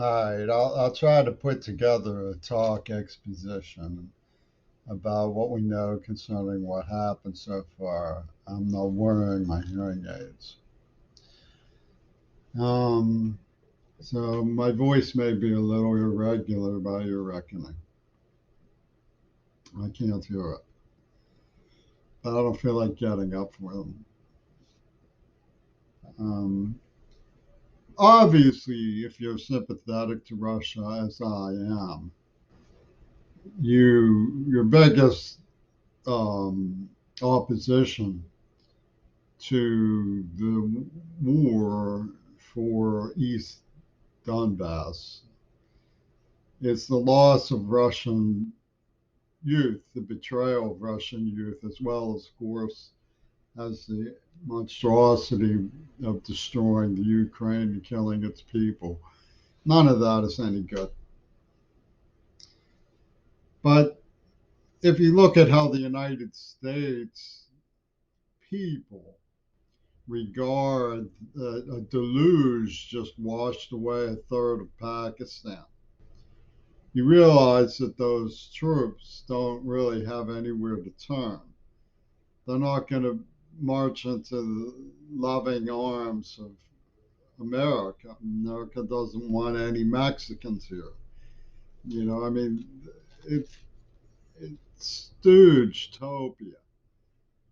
right, I'll try to put together a talk exposition about what we know concerning what happened so far. I'm not wearing my hearing aids. Um, so my voice may be a little irregular by your reckoning. I can't hear it, but I don't feel like getting up for them. Um, Obviously, if you're sympathetic to Russia, as I am, your biggest um, opposition to the war for East Donbass is the loss of Russian youth, the betrayal of Russian youth, as well as, of course, as the monstrosity of destroying the Ukraine and killing its people. None of that is any good. But if you look at how the United States people regard a deluge just washed away a third of Pakistan, you realize that those troops don't really have anywhere to turn. They're not going to march into the loving arms of America. America doesn't want any Mexicans here. I mean, it, it's stooge-topia.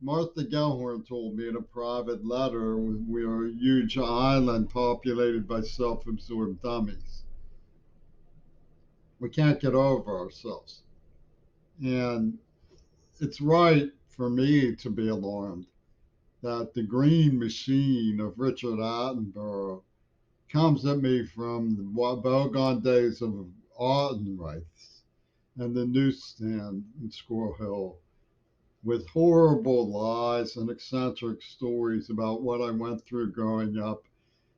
Martha Gellhorn told me in a private letter we are a huge island populated by self absorbed dummies. We can't get over ourselves. And it's right for me to be alarmed that the green machine of Richard Attenborough comes at me from the bygone days of Autenreichs and the newsstand in Squirrel Hill with horrible lies and eccentric stories about what I went through growing up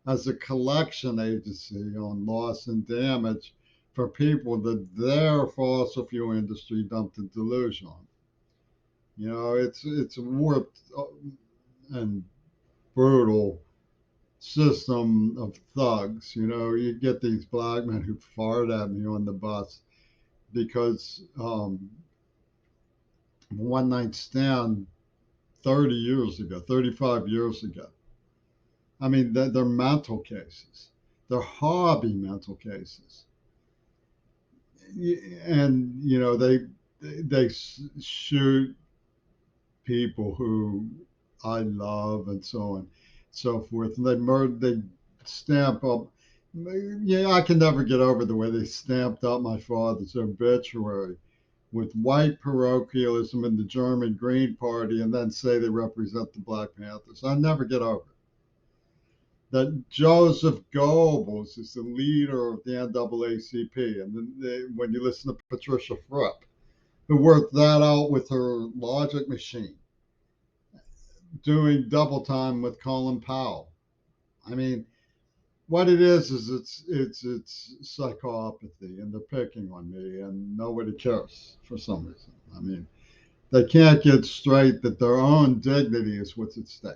as a collection agency on loss and damage for people that their fossil fuel industry dumped a deluge on. It's a warped and brutal system of thugs. You get these black men who fired at me on the bus because one night stand 30 years ago, 35 years ago. I mean, they're mental cases. They're hobby mental cases. And, they shoot people who I love and so on, so forth. And they stamp up. Yeah, I can never get over the way they stamped up my father's obituary with white parochialism in the German Green Party and then say they represent the Black Panthers. I never get over it. That Joseph Goebbels is the leader of the NAACP. And then when you listen to Patricia Fripp, who worked that out with her logic machine, doing double time with Colin Powell. I mean, what it is it's psychopathy, and they're picking on me, and nobody cares for some reason. I mean, they can't get straight that their own dignity is what's at stake.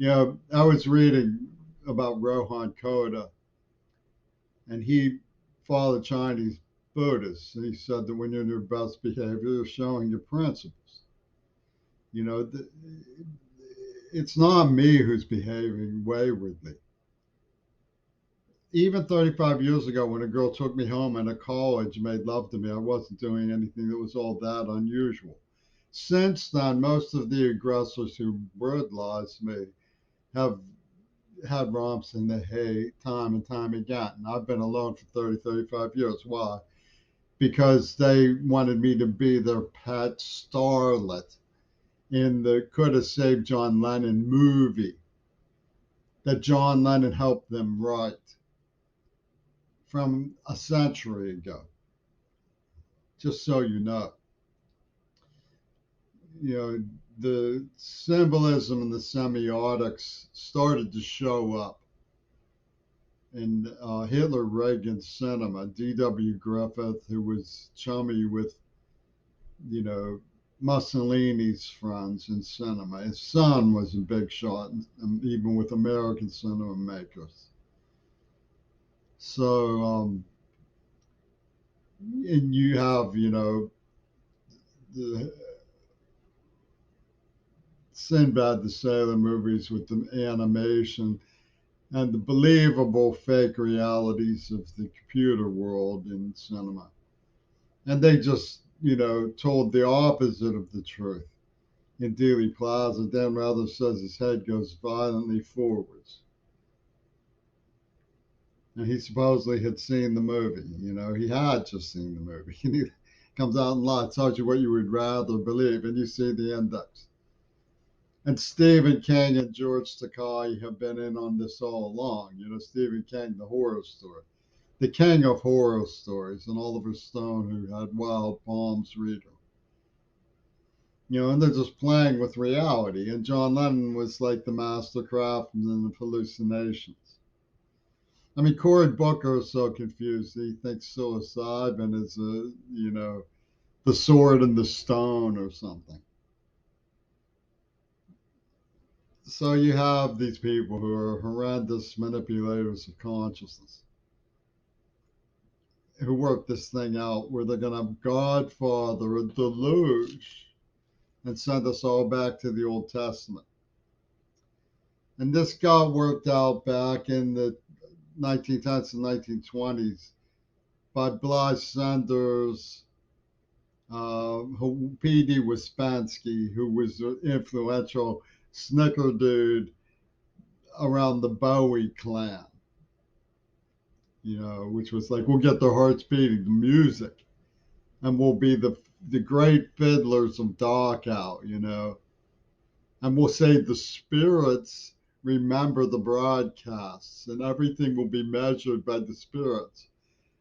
I was reading about Rohan Koda, and he followed Chinese Buddhists, and he said that when you're in your best behavior, you're showing your principles. You know, it's not me who's behaving waywardly. Even 35 years ago, when a girl took me home in a college and made love to me, I wasn't doing anything that was all that unusual. Since then, most of the aggressors who brutalized me have had romps in the hay time and time again. And I've been alone for 30, 35 years. Why? Because they wanted me to be their pet starlet in the Could Have Saved John Lennon movie that John Lennon helped them write from a century ago. Just so you know, the symbolism and the semiotics started to show up in Hitler Reagan cinema. D.W. Griffith, who was chummy with, you know, Mussolini's friends in cinema. His son was a big shot, even with American cinema makers. So, and you have, the Sinbad the Sailor movies with the animation and the believable fake realities of the computer world in cinema. And they just, told the opposite of the truth. In Dealey Plaza, Dan Rather says his head goes violently forwards. And he supposedly had seen the movie. He had just seen the movie. And he comes out and lies, tells you what you would rather believe, and you see the index. And Stephen King and George Takei have been in on this all along. Stephen King, the horror story, the king of horror stories, and Oliver Stone, who had Wild Palms read them. And they're just playing with reality. And John Lennon was like the master craftsman of hallucinations. I mean, Cory Booker is so confused. He thinks psilocybin is the sword and the stone or something. So you have these people who are horrendous manipulators of consciousness who work this thing out where they're going to Godfather a deluge and send us all back to the Old Testament. And this got worked out back in the 1910s and 1920s by Blythe Sanders, P.D. Wyspansky, who was an influential snickerdood around the Bowie clan, which was like, we'll get their hearts beating, the music, and we'll be the great fiddlers of Dachau, and we'll say the spirits remember the broadcasts, and everything will be measured by the spirits.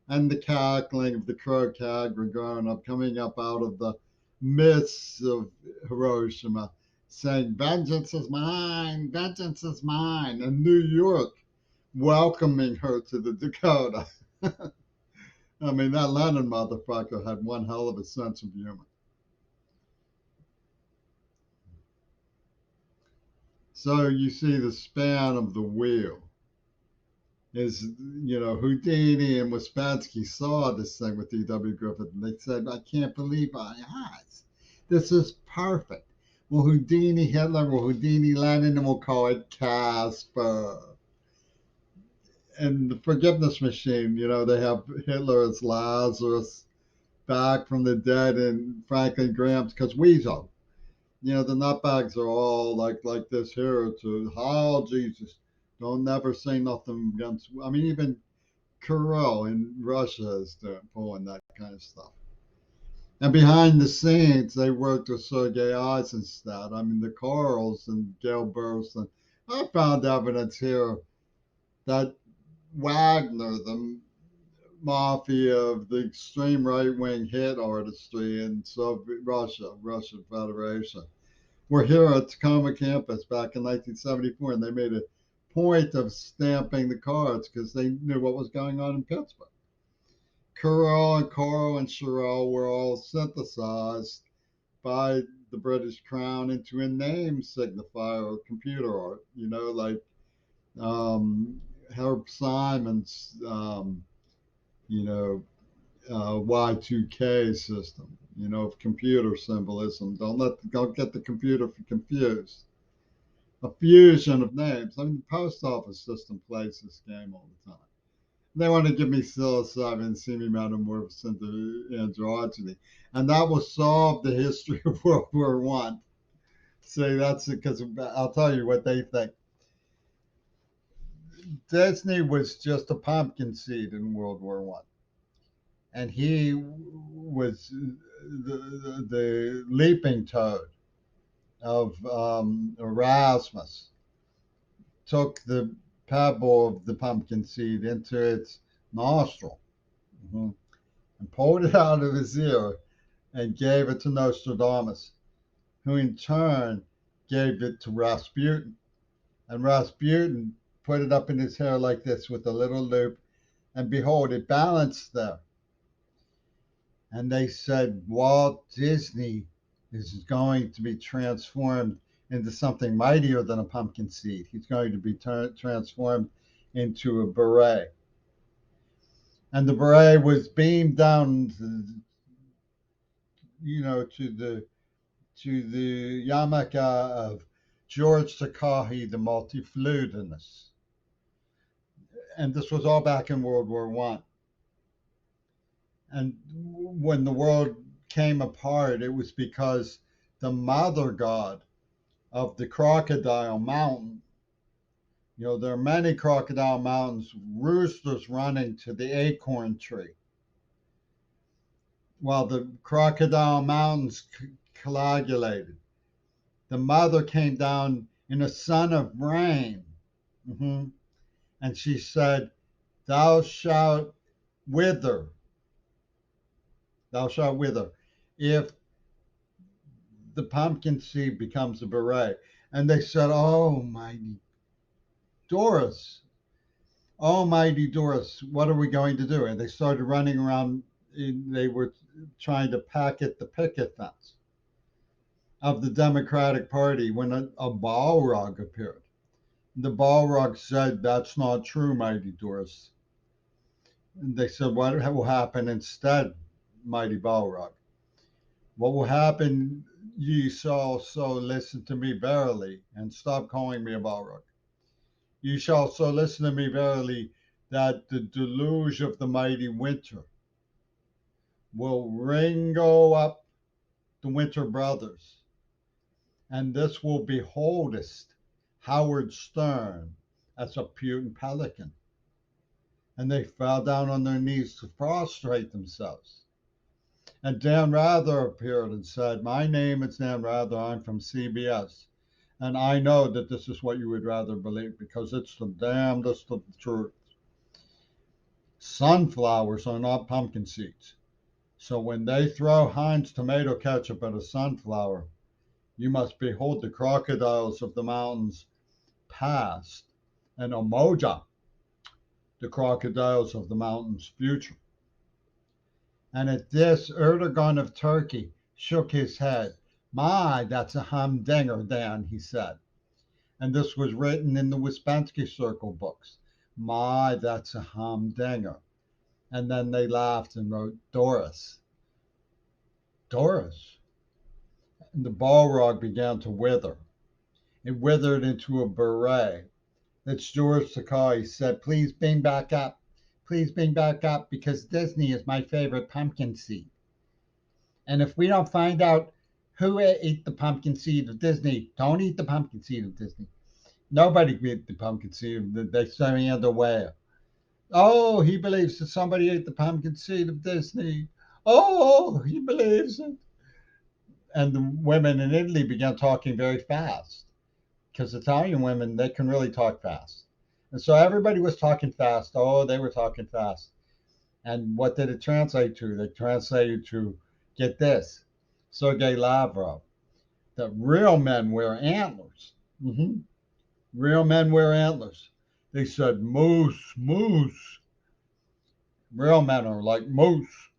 And the cackling of the Crow-Cag-Regona coming up out of the mists of Hiroshima, saying, vengeance is mine, vengeance is mine, and New York welcoming her to the Dakota. I mean, that Lennon motherfucker had one hell of a sense of humor. So you see the span of the wheel is, Houdini and Wyspansky saw this thing with D.W. Griffith, and they said, I can't believe my eyes. This is perfect. Well, Houdini Hitler, well, Houdini Lenin, and we'll call it Casper. And the Forgiveness Machine, they have Hitler as Lazarus back from the dead and Franklin Graham's because Weasel. The nutbags are all like this here to Hail Jesus. Don't never say nothing against. I mean, even Kirill in Russia is pulling that kind of stuff. And behind the scenes, they worked with Sergei Eisenstadt. I mean, the Carls and Gail Burstyn. I found evidence here that Wagner, the mafia of the extreme right-wing hit artistry in Soviet Russia, Russian Federation, were here at Tacoma campus back in 1974, and they made a point of stamping the cards because they knew what was going on in Pittsburgh. Kirill and Carl and Cherelle were all synthesized by the British Crown into a name signifier of computer art, like Herb Simon's, Y2K system, of computer symbolism. Don't get the computer confused. A fusion of names. I mean, the post office system plays this game all the time. They want to give me psilocybin and see me metamorphose into androgyny, and that will solve the history of World War One. See, that's it, because I'll tell you what they think. Disney was just a pumpkin seed in World War One, and he was the leaping toad of Erasmus. Took the pebble of the pumpkin seed into its nostril, and pulled it out of his ear and gave it to Nostradamus, who in turn gave it to Rasputin. And Rasputin put it up in his hair like this with a little loop, and behold, it balanced there. And they said Walt Disney is going to be transformed into something mightier than a pumpkin seed. He's going to be transformed into a beret. And the beret was beamed down, to the yarmulke of George Takei, the multiflutist. And this was all back in World War One. And when the world came apart, it was because the mother god of the Crocodile Mountain, there are many Crocodile Mountains, roosters running to the acorn tree. While the Crocodile Mountains coagulated, the mother came down in a sun of rain. Mhm. And she said, Thou shalt wither, thou shalt wither, if the pumpkin seed becomes a beret. And they said, Oh, mighty Doris, oh, mighty Doris, what are we going to do? And they started running around. They were trying to packet the picket fence of the Democratic Party when a Balrog appeared. The Balrog said, That's not true, mighty Doris. And they said, What will happen instead, mighty Balrog? What will happen, ye shall so listen to me verily, and stop calling me a Balrog. Ye shall so listen to me verily, that the deluge of the mighty winter will ringo up the winter brothers, and this will beholdest Howard Stern as a puny pelican. And they fell down on their knees to prostrate themselves. And Dan Rather appeared and said, My name is Dan Rather, I'm from CBS. And I know that this is what you would rather believe because it's the damnedest of the truth. Sunflowers are not pumpkin seeds. So when they throw Heinz tomato ketchup at a sunflower, you must behold the crocodiles of the mountains past and Umoja, the crocodiles of the mountains future. And at this, Erdogan of Turkey shook his head. My, that's a humdinger, Dan, he said. And this was written in the Ouspensky Circle books. My, that's a humdinger. And then they laughed and wrote, Doris. Doris. And the Balrog began to wither. It withered into a beret. That's George Takei said, Please bring back up. Please bring back up because Disney is my favorite pumpkin seed. And if we don't find out who ate the pumpkin seed of Disney, don't eat the pumpkin seed of Disney. Nobody ate the pumpkin seed. They say me underwear. Oh, he believes that somebody ate the pumpkin seed of Disney. Oh, he believes it. And the women in Italy began talking very fast because Italian women, they can really talk fast. And so everybody was talking fast. Oh, they were talking fast. And what did it translate to? They translated to, get this, Sergei Lavrov, that real men wear antlers. Mm-hmm. Real men wear antlers. They said, moose, moose. Real men are like moose.